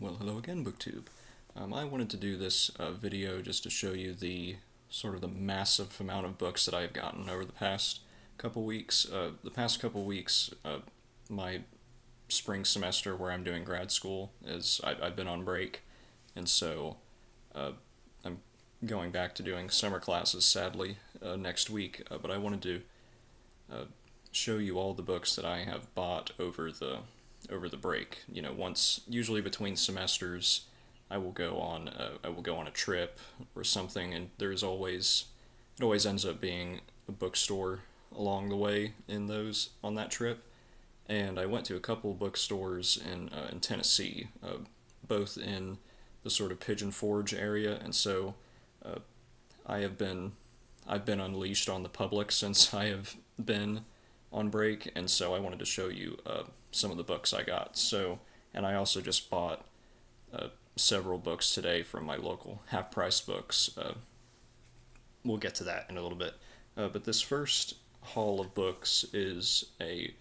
Well, hello again, BookTube. I wanted to do this video just to show you the sort of the massive amount of books that I've gotten over the past couple weeks. My spring semester where I'm doing grad school I've been on break, and so uh, I'm going back to doing summer classes, sadly, next week. But I wanted to uh, show you all the books that I have bought over the break. You know, once usually between semesters, I will go on a trip or something, and it always ends up being a bookstore along the way in those on that trip. And I went to a couple bookstores in Tennessee, both in the sort of Pigeon Forge area, and so uh, I have been I've been unleashed on the public since I have been on break, and so I wanted to show you some of the books I got. So, and I also just bought uh, several books today from my local half-price books. We'll get to that in a little bit. But this first haul of books is a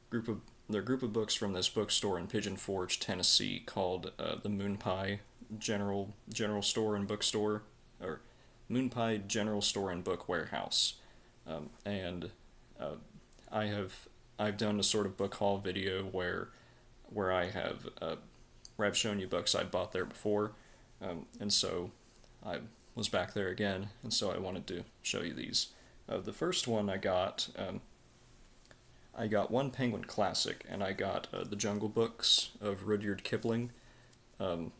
group of they're a group of books from this bookstore in Pigeon Forge, Tennessee, called the Moonpie General Store and Bookstore, or Moonpie General Store and Book Warehouse. And uh, I've done a sort of book haul video where I have where I've shown you books I bought there before, and so I was back there again, and so I wanted to show you these. The first one I got one Penguin Classic, and I got the Jungle Books of Rudyard Kipling. Um,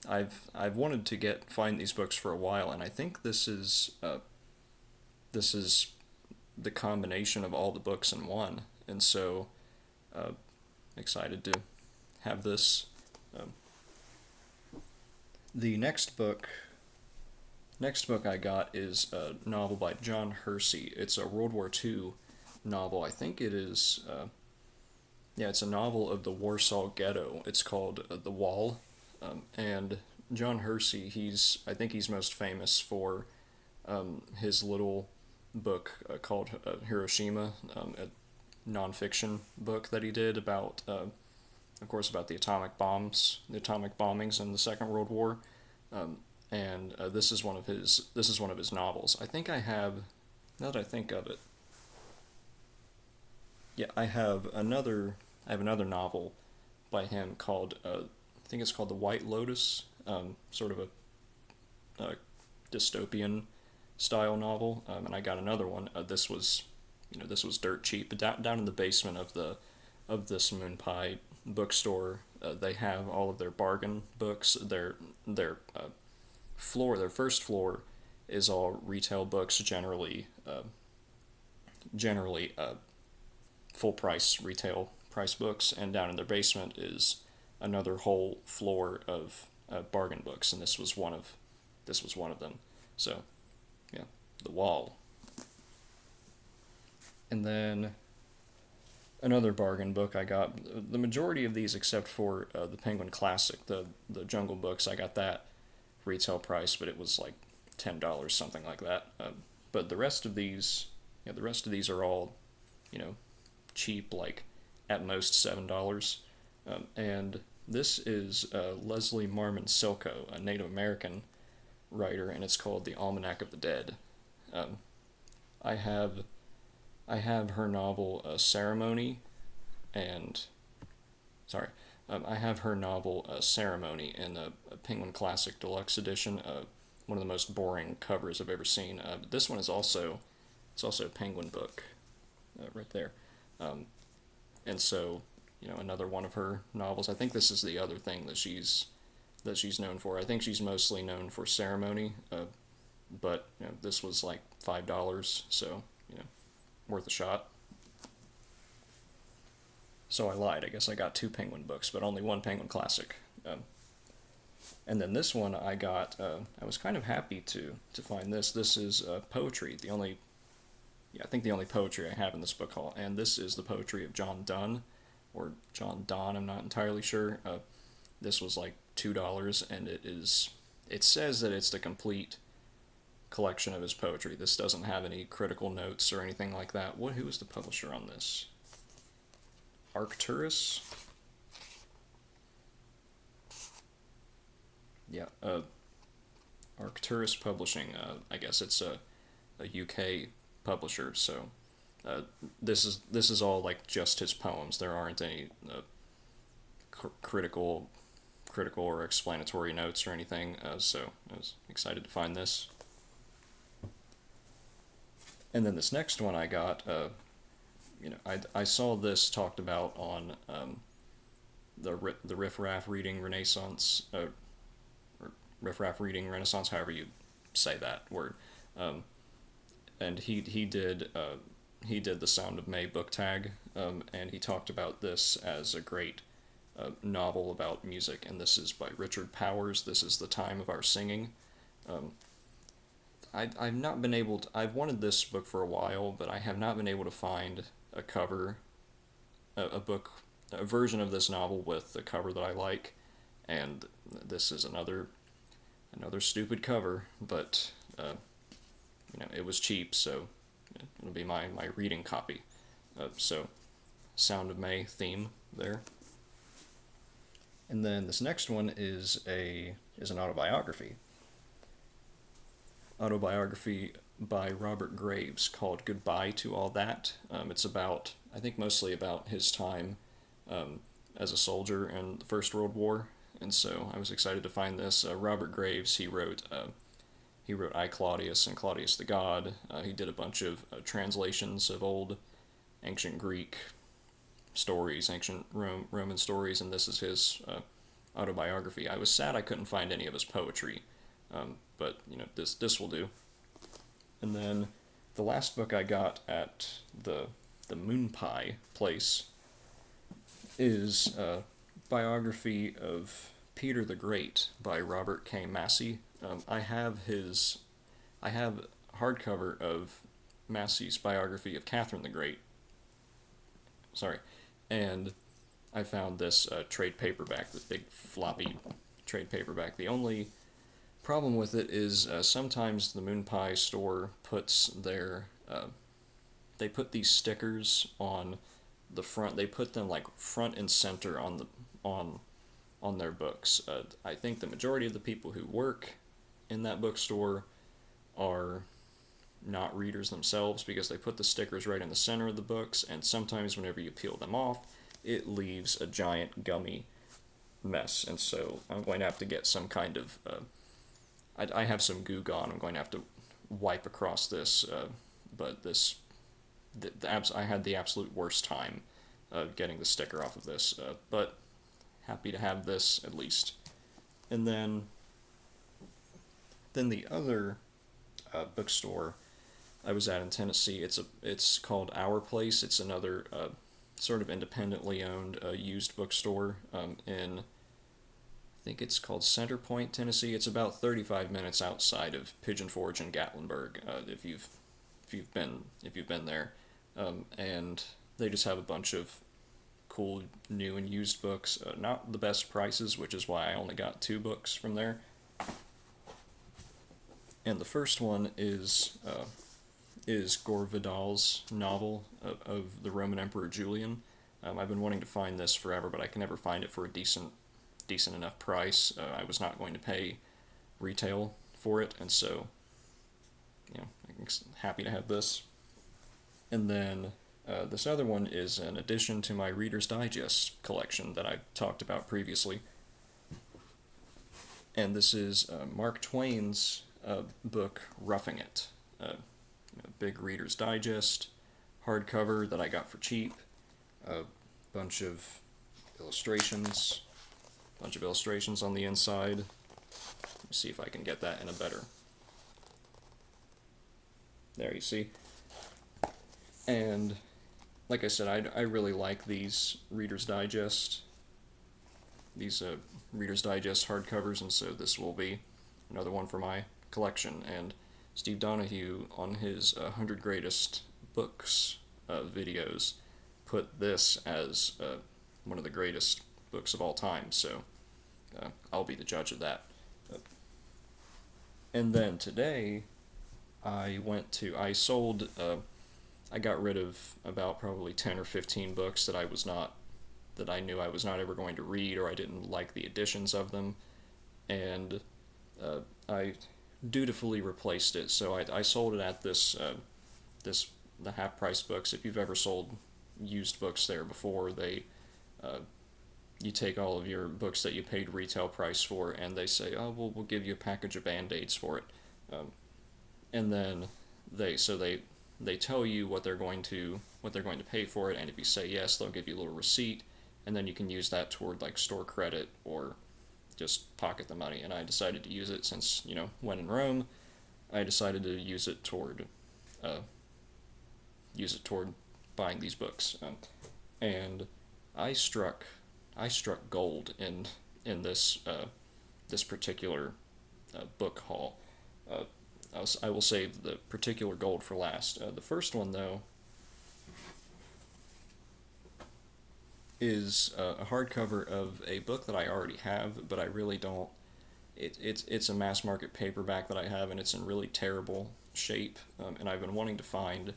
I've wanted to find these books for a while, and I think this is the combination of all the books in one, and so uh, excited to have this. Um, the next book I got is a novel by John Hersey. It's a World War II novel. I think it is. Yeah, it's a novel of the Warsaw Ghetto. It's called The Wall, and John Hersey. I think he's most famous for his little book called Hiroshima, a nonfiction book that he did about, of course, about the atomic bombings in the Second World War. And this is one of his novels. I think I have, now that I think of it, yeah, I have another novel by him called I think it's called The White Lotus, sort of a dystopian style novel, and I got another one. This was dirt cheap. Down in the basement of this Moonpie bookstore, they have all of their bargain books. Their first floor is all retail books, generally full price retail price books, and down in their basement is another whole floor of bargain books, and this was one of them. So yeah, The Wall. And then another bargain book I got. The majority of these, except for the Penguin Classic, the Jungle Books, I got that retail price, but it was like $10, something like that. But the rest of these are all, you know, cheap, like at most $7. And this is Leslie Marmon Silko, a Native American writer, and it's called The Almanac of the Dead. Um, I have I have her novel Ceremony, and sorry, I have her novel Ceremony in a Penguin Classic Deluxe Edition. One of the most boring covers I've ever seen. But this one is also a Penguin book, right there, um, and so another one of her novels. I think this is the other thing that she's known for. I think she's mostly known for Ceremony, but this was like $5, so worth a shot. So I lied. I guess I got two Penguin books, but only one Penguin Classic. And then this one I got. I was kind of happy to find this. This is poetry. I think the only poetry I have in this book haul, and this is the poetry of John Donne, or John Donne. I'm not entirely sure. This was like $2, and it says that it's the complete collection of his poetry. This doesn't have any critical notes or anything like that. Who is the publisher on this? Arcturus? Yeah, Arcturus Publishing. I guess it's a UK publisher. So uh, this is all like just his poems. There aren't any critical or explanatory notes or anything. So I was excited to find this. And then this next one I got, I saw this talked about on the Riff Raff Reading Renaissance, or Riff Raff Reading Renaissance, however you say that word. Um, and he did the Sound of May book tag, and he talked about this as a great novel about music, and this is by Richard Powers. This is The Time of Our Singing. Um, I've not been able to. I've wanted this book for a while, but I have not been able to find a cover, a book, a version of this novel with the cover that I like, and this is another stupid cover, but it was cheap, so it'll be my reading copy. So, Sound of May theme there. And then this next one is an autobiography by Robert Graves called Goodbye to All That. It's about, I think, mostly about his time as a soldier in the First World War, and so I was excited to find this. Robert Graves, he wrote I, Claudius and Claudius the God. He did a bunch of translations of old ancient Greek stories, ancient Roman stories, and this is his autobiography. I was sad I couldn't find any of his poetry, but this will do. And then the last book I got at the Moonpie place is a biography of Peter the Great by Robert K. Massey. I have hardcover of Massey's biography of Catherine the Great. Sorry, and I found this trade paperback, the big floppy trade paperback. The only problem with it is sometimes the Moonpie store puts they put these stickers on the front. They put them like front and center on their books. I think the majority of the people who work in that bookstore are not readers themselves, because they put the stickers right in the center of the books, and sometimes whenever you peel them off, it leaves a giant gummy mess. And so I'm going to have to get some kind of I have some Goo Gone. I'm going to have to wipe across this, but I had the absolute worst time getting the sticker off of this, but happy to have this at least. And then the other bookstore I was at in Tennessee, it's called Our Place. It's another sort of independently owned used bookstore in, I think it's called Center Point, Tennessee. It's about 35 minutes outside of Pigeon Forge and Gatlinburg. If you've been there, and they just have a bunch of cool new and used books. Not the best prices, which is why I only got 2 books from there. And the first one is Gore Vidal's novel of the Roman Emperor Julian. I've been wanting to find this forever, but I can never find it for a decent enough price. I was not going to pay retail for it, and so I'm happy to have this. And then this other one is an addition to my Reader's Digest collection that I talked about previously. And this is Mark Twain's book Roughing It. Big Reader's Digest hardcover that I got for cheap. A bunch of illustrations on the inside. Let me see if I can get that in a better. There, you see. And like I said, I really like these Reader's Digest hardcovers, and so this will be another one for my collection. And Steve Donahue, on his 100 Greatest Books videos, put this as one of the greatest books of all time, so I'll be the judge of that. And then today, I got rid of about probably 10 or 15 books that I knew I was not ever going to read, or I didn't like the editions of them, and I dutifully replaced it. So I sold it at this the half price books. If you've ever sold used books there before, they uh, you take all of your books that you paid retail price for, and they say, oh, we'll give you a package of band-aids for it, um, and then they tell you what they're going to pay for it, and if you say yes, they'll give you a little receipt, and then you can use that toward like store credit or just pocket the money. And I decided to use it since when in Rome, I decided to uh, use it toward buying these books, and I struck I struck gold in this particular book haul. Uh, I will save the particular gold for last. The first one, though, is a hardcover of a book that I already have, but I really don't. It's a mass market paperback that I have, and it's in really terrible shape. And I've been wanting to find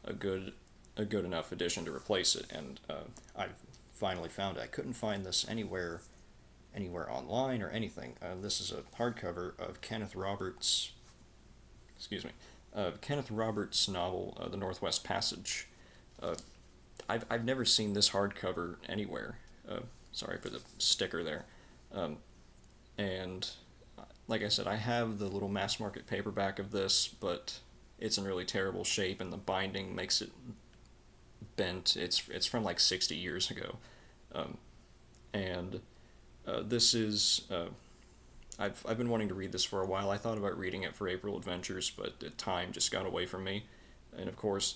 a good a good enough edition to replace it, and I've finally found it. I couldn't find this anywhere online or anything. This is a hardcover of Kenneth Roberts' novel, The Northwest Passage. Uh, I've never seen this hardcover anywhere. Sorry for the sticker there. Um, and like I said, I have the little mass market paperback of this, but it's in really terrible shape, and the binding makes it bent. It's from like 60 years ago, um, and this is I've been wanting to read this for a while. I thought about reading it for April Adventures, but the time just got away from me. And of course,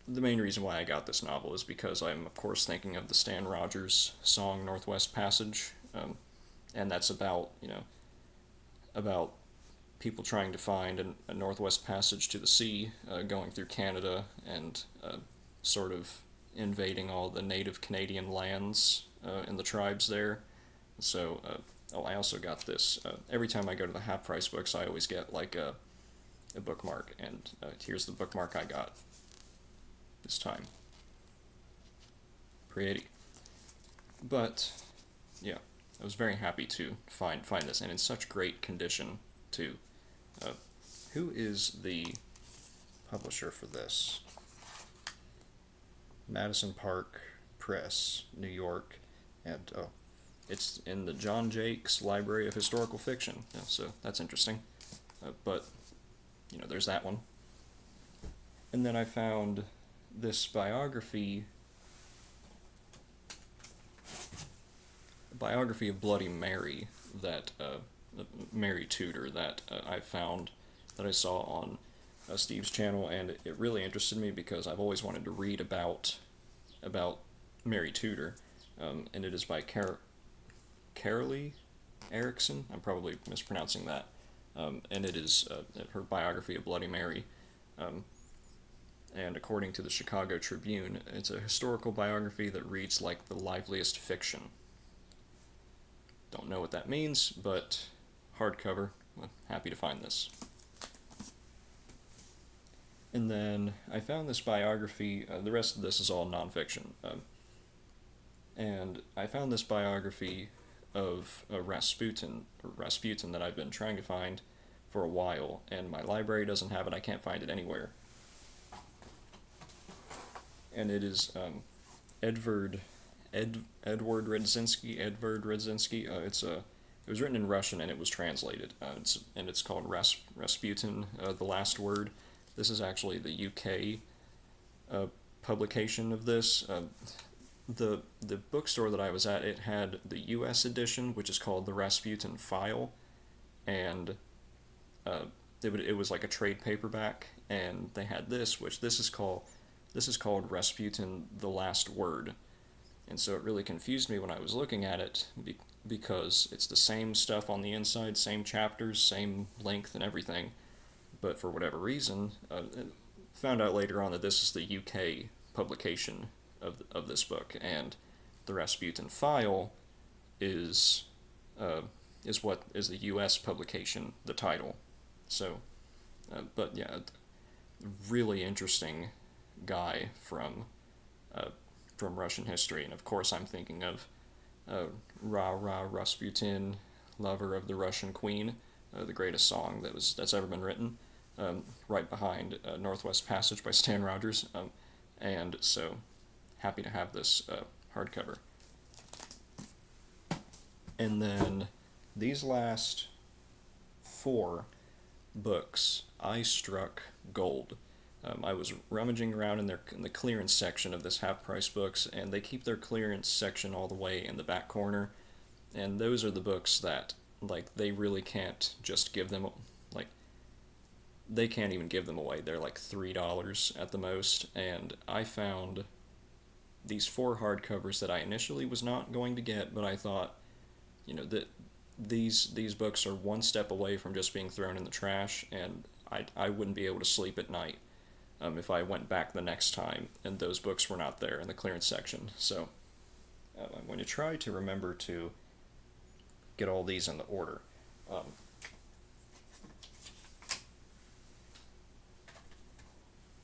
the main reason why I got this novel is because I'm of course thinking of the Stan Rogers song Northwest Passage, and that's about people trying to find a Northwest Passage to the sea, going through Canada and sort of invading all the native Canadian lands and the tribes there. So, I also got this. Every time I go to the half price books, I always get like a bookmark, and here's the bookmark I got this time. Pretty. But, yeah, I was very happy to find this, and in such great condition, too. Uh, who is the publisher for this? Madison Park Press, New York, and it's in the John Jakes Library of Historical Fiction. Yeah, so that's interesting. But there's that one. And then I found this biography of Bloody Mary that Mary Tudor that I found that I saw on Steve's channel, and it really interested me because I've always wanted to read about Mary Tudor, and it is by Carolee Erickson. I'm probably mispronouncing that, and it is her biography of Bloody Mary. And according to the Chicago Tribune, it's a historical biography that reads like the liveliest fiction. Don't know what that means, but hardcover. Well, happy to find this. And then I found this biography. The rest of this is all nonfiction. And I found this biography of Rasputin that I've been trying to find for a while, and my library doesn't have it. I can't find it anywhere. And it is Edward Redzinski. It was written in Russian, and it was translated. It's called Rasputin, the Last Word. This is actually the UK publication of this. The bookstore that I was at, it had the US edition, which is called the Rasputin File, and it was like a trade paperback, and they had this, which this is called Rasputin, the Last Word. And so it really confused me when I was looking at it, because it's the same stuff on the inside, same chapters, same length and everything, but for whatever reason, found out later on that this is the UK publication of this book, and the Rasputin File is what is the US publication, the title. So, but yeah, really interesting guy from Russian history, and of course I'm thinking of Rasputin, lover of the Russian Queen, the greatest song that's ever been written, right behind Northwest Passage by Stan Rogers, and so happy to have this hardcover. And then these last four books I struck gold. I was rummaging around in the clearance section of this half price books, and they keep their clearance section all the way in the back corner. And those are the books that, like, they really can't just give them, like, they can't even give them away. They're like $3 at the most. And I found these four hardcovers that I initially was not going to get, but I thought, that these books are one step away from just being thrown in the trash, and I wouldn't be able to sleep at night if I went back the next time and those books were not there in the clearance section. So I'm going to try to remember to get all these in the order.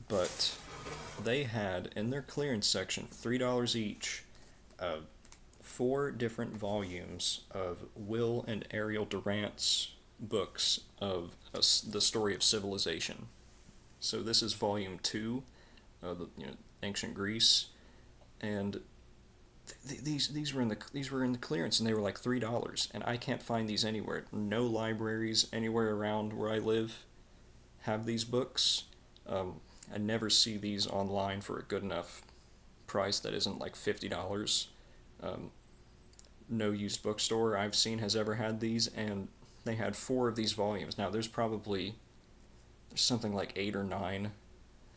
But they had in their clearance section $3 each, four different volumes of Will and Ariel Durant's books of the story of civilization. So this is volume 2, ancient Greece, and these were in the clearance, and they were like $3, and I can't find these anywhere. No libraries anywhere around where I live have these books. I never see these online for a good enough price that isn't like $50. No used bookstore I've seen has ever had these, and they had four of these volumes. Now there's something like 8 or 9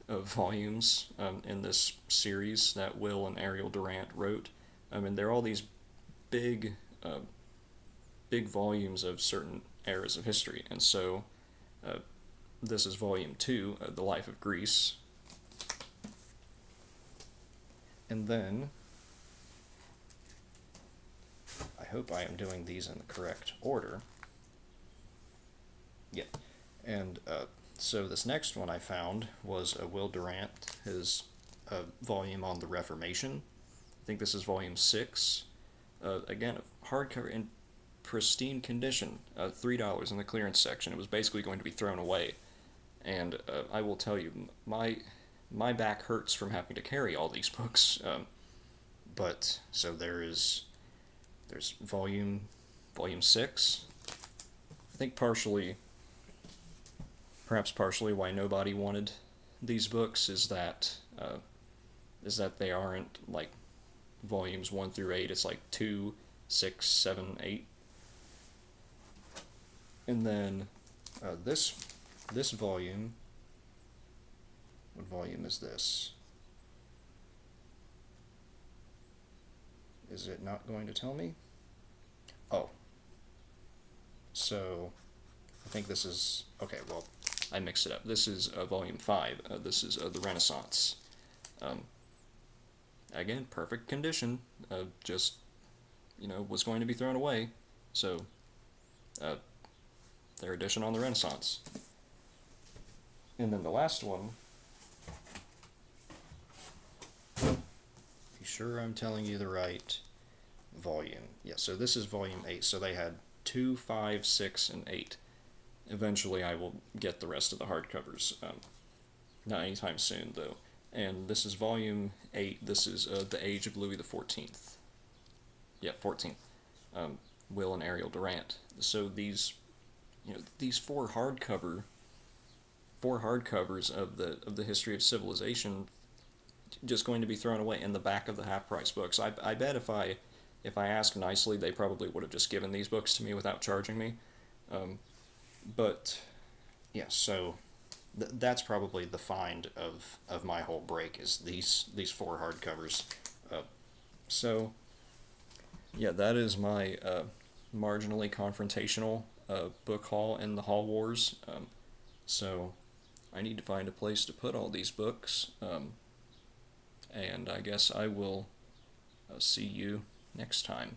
of volumes in this series that Will and Ariel Durant wrote. And they're all these big, big volumes of certain eras of history. And so this is volume 2, The Life of Greece. And then I hope I am doing these in the correct order. Yeah. And so this next one I found was Will Durant, his volume on the Reformation. I think this is volume 6. Again, hardcover in pristine condition, $3 in the clearance section. It was basically going to be thrown away. And I will tell you, my back hurts from having to carry all these books. But so there's volume 6. I think perhaps partially why nobody wanted these books is that they aren't like volumes 1 through 8. It's like 2, 6, 7, 8. And then this volume, what volume is this? Is it not going to tell me? Oh. So, I think this is, okay, well, I mixed it up. This is volume 5. This is the Renaissance. Again, perfect condition. Just, was going to be thrown away. So, their edition on the Renaissance. And then the last one. Be sure I'm telling you the right volume. Yeah, so this is volume 8. So they had 2, 5, 6, and 8. Eventually I will get the rest of the hardcovers. Not anytime soon, though. And this is volume 8. This is The Age of Louis XIV. Yeah, 14th. Will and Ariel Durant. So these four hardcovers of the history of civilization just going to be thrown away in the back of the half-price books. I bet if I asked nicely, they probably would have just given these books to me without charging me. But yeah, so that's probably the find of my whole break is these four hardcovers. So yeah, that is my marginally confrontational book haul in the Haul Wars. So I need to find a place to put all these books. And I guess I will see you next time.